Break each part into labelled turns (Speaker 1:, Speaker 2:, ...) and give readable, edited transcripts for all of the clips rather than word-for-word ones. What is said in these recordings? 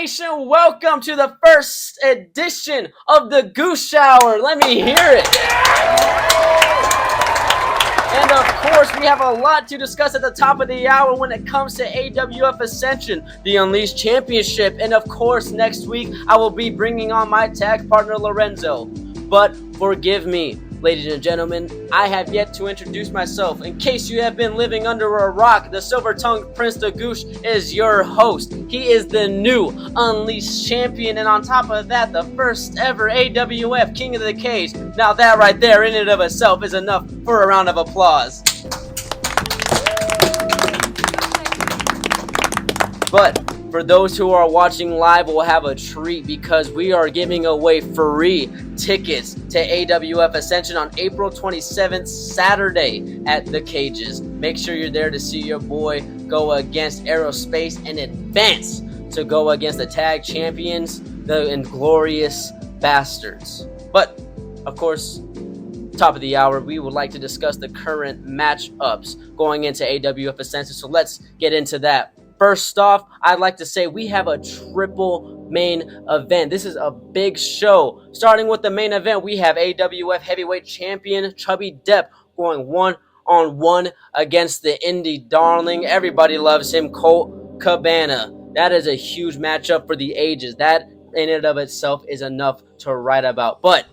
Speaker 1: Nation, welcome to the first edition of the Goosh Hour. Let me hear it. And of course, we have a lot to discuss at the top of the hour when it comes to AWF Ascension, the Unleashed Championship, and of course, next week I will be bringing on my tag partner Lorenzo. But forgive me, ladies and gentlemen, I have yet to introduce myself. In case you have been living under a rock, the silver-tongued Prince the Goosh is your host. He is the new Unleashed Champion, and on top of that, the first ever AWF King of the Cage. Now that right there, in and of itself, is enough for a round of applause. But for those who are watching live, we'll have a treat because we are giving away free tickets to AWF Ascension on April 27th, Saturday at the Cages. Make sure you're there to see your boy go against Aerospace and advance to go against the tag champions, the Inglorious Bastards. But, of course, top of the hour, we would like to discuss the current matchups going into AWF Ascension, so let's get into that. First off, I'd like to say we have a triple main event. This is a big show. Starting with the main event, we have AWF Heavyweight Champion Chubby Depp going one-on-one against the indie darling. Everybody loves him, Colt Cabana. That is a huge matchup for the ages. That in and of itself is enough to write about. But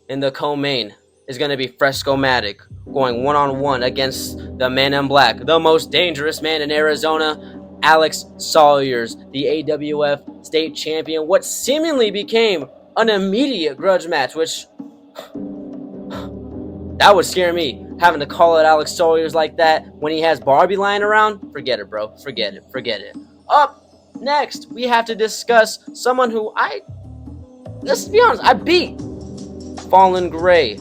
Speaker 1: in the co-main is going to be Fresco-Matic going one-on-one against the man in black, the most dangerous man in Arizona, Alex Sawyers, the AWF state champion. What seemingly became an immediate grudge match, which that would scare me, having to call it Alex Sawyers like that when he has Barbie lying around. Forget it, bro. Forget it. Up next, we have to discuss someone who let's be honest, I beat. Fallen Gray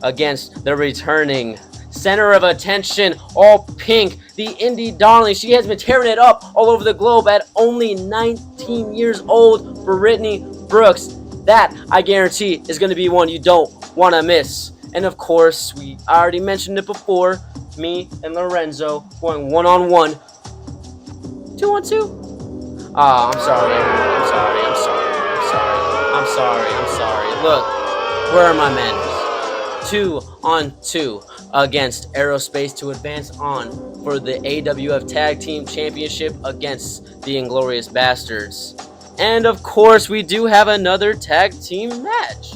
Speaker 1: against the returning center of attention, all pink, the indie darling. She has been tearing it up all over the globe at only 19 years old. Brittany Brooks. That, I guarantee, is going to be one you don't want to miss. And of course, we already mentioned it before, me and Lorenzo going one-on-one. 2-on-2? Oh, I'm sorry. Look, where are my manners? 2-on-2 against Aerospace to advance on for the AWF Tag Team Championship against the Inglorious Bastards. And of course, we do have another tag team match.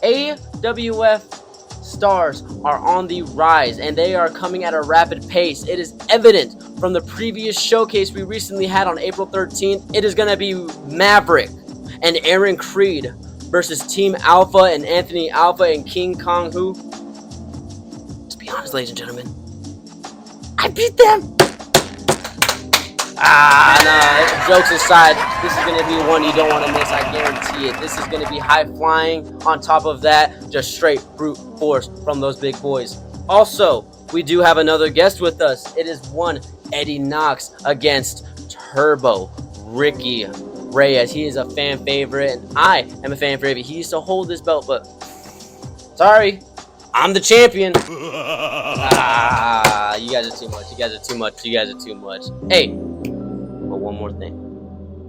Speaker 1: AWF stars are on the rise and they are coming at a rapid pace. It is evident from the previous showcase we recently had on April 13th. It is going to be Maverick and Aaron Creed versus Team Alpha and Anthony Alpha and King Kong Hu. Let's be honest, ladies and gentlemen, I beat them. Jokes aside, this is going to be one you don't want to miss, I guarantee it. This is going to be high flying. On top of that, just straight brute force from those big boys. Also, we do have another guest with us. It is one Eddie Knox against Turbo Ricky Reyes. He is a fan favorite, and I am a fan favorite. He used to hold this belt, but sorry, I'm the champion. You guys are too much. Hey, but one more thing.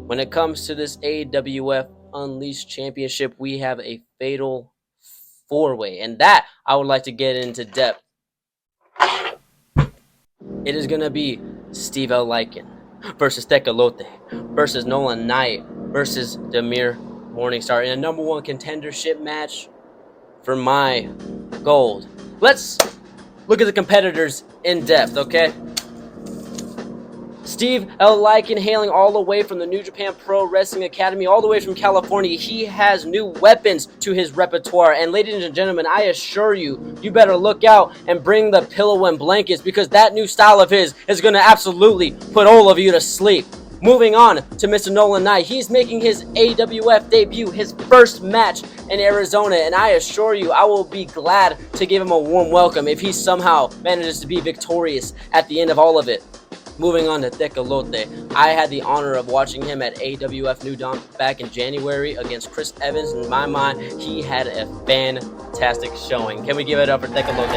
Speaker 1: When it comes to this AWF Unleashed Championship, we have a fatal four-way, and that I would like to get into depth. It is going to be Steve L. Lycan versus Tecalote versus Nolan Knight versus Demir Morningstar in a number one contendership match for my gold. Let's look at the competitors in depth, okay? Steve L. Lycan, hailing all the way from the New Japan Pro Wrestling Academy, all the way from California. He has new weapons to his repertoire. And ladies and gentlemen, I assure you, you better look out and bring the pillow and blankets because that new style of his is going to absolutely put all of you to sleep. Moving on to Mr. Nolan Knight. He's making his AWF debut, his first match in Arizona. And I assure you, I will be glad to give him a warm welcome if he somehow manages to be victorious at the end of all of it. Moving on to Tecalote, I had the honor of watching him at AWF New Dawn back in January against Chris Evans. In my mind, he had a fantastic showing. Can we give it up for Tecalote?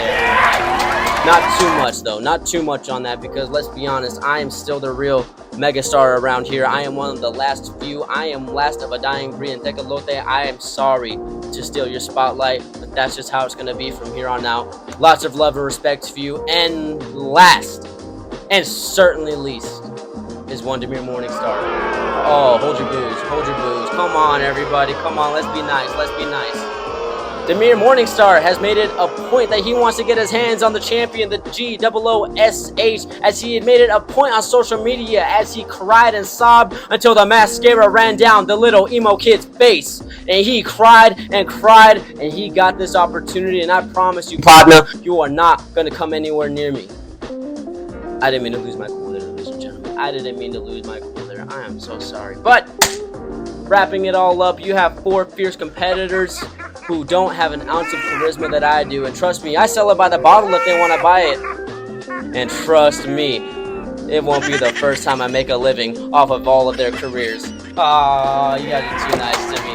Speaker 1: Not too much though, not too much on that, because let's be honest, I am still the real megastar around here. I am one of the last few. I am last of a dying breed, and Tecalote, I am sorry to steal your spotlight, but that's just how it's going to be from here on out. Lots of love and respect for you. And last, and certainly least, is one Demir Morningstar. Oh, hold your boos, hold your boos. Come on, everybody, come on, let's be nice, let's be nice. Demir Morningstar has made it a point that he wants to get his hands on the champion, the GOOSH, as he had made it a point on social media as he cried and sobbed until the mascara ran down the little emo kid's face. And he cried, and he got this opportunity, and I promise you, partner, you are not going to come anywhere near me. I didn't mean to lose my cool there, ladies and gentlemen. I didn't mean to lose my cool there. I am so sorry. But wrapping it all up, you have 4 fierce competitors who don't have an ounce of charisma that I do, and trust me, I sell it by the bottle if they want to buy it. And trust me, it won't be the first time I make a living off of all of their careers. Aw, you guys are too nice to me.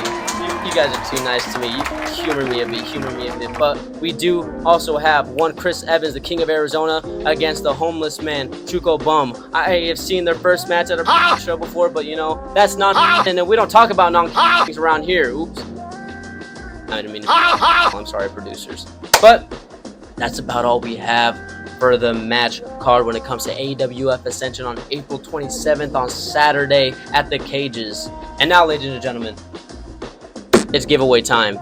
Speaker 1: You guys are too nice to me. You humor me a bit, But we do also have one Chris Evans, the King of Arizona, against the homeless man, Chuco Bum. I have seen their first match at a show before, but you know, that's not, and we don't talk about non-things around here. Oops. I didn't mean to. I'm sorry, producers. But that's about all we have for the match card when it comes to AWF Ascension on April 27th on Saturday at the Cages. And now, ladies and gentlemen, it's giveaway time.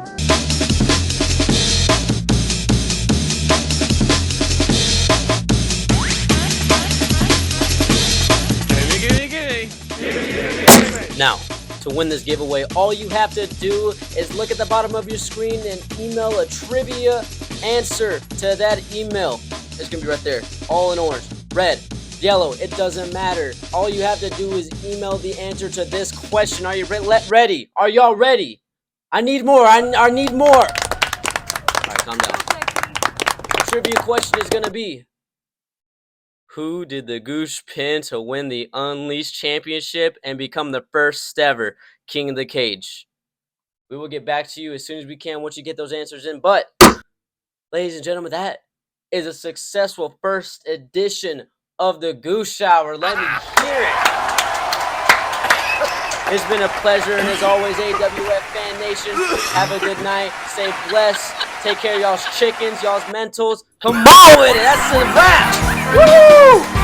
Speaker 1: Now, to win this giveaway, all you have to do is look at the bottom of your screen and email a trivia answer to that email. It's gonna be right there, all in orange, red, yellow, it doesn't matter. All you have to do is email the answer to this question. Are you ready? Are y'all ready? I need more. I need more. All right, calm down. The trivia question is gonna be: who did the Goosh pin to win the Unleashed Championship and become the first ever King of the Cage? We will get back to you as soon as we can once you get those answers in. But, ladies and gentlemen, that is a successful first edition of the Goosh Hour. Let me hear it. It's been a pleasure, and as always, AWF Fan Nation, have a good night. Stay blessed. Take care of y'all's chickens, y'all's mentals. Come on with it. That's the wrap. Woo!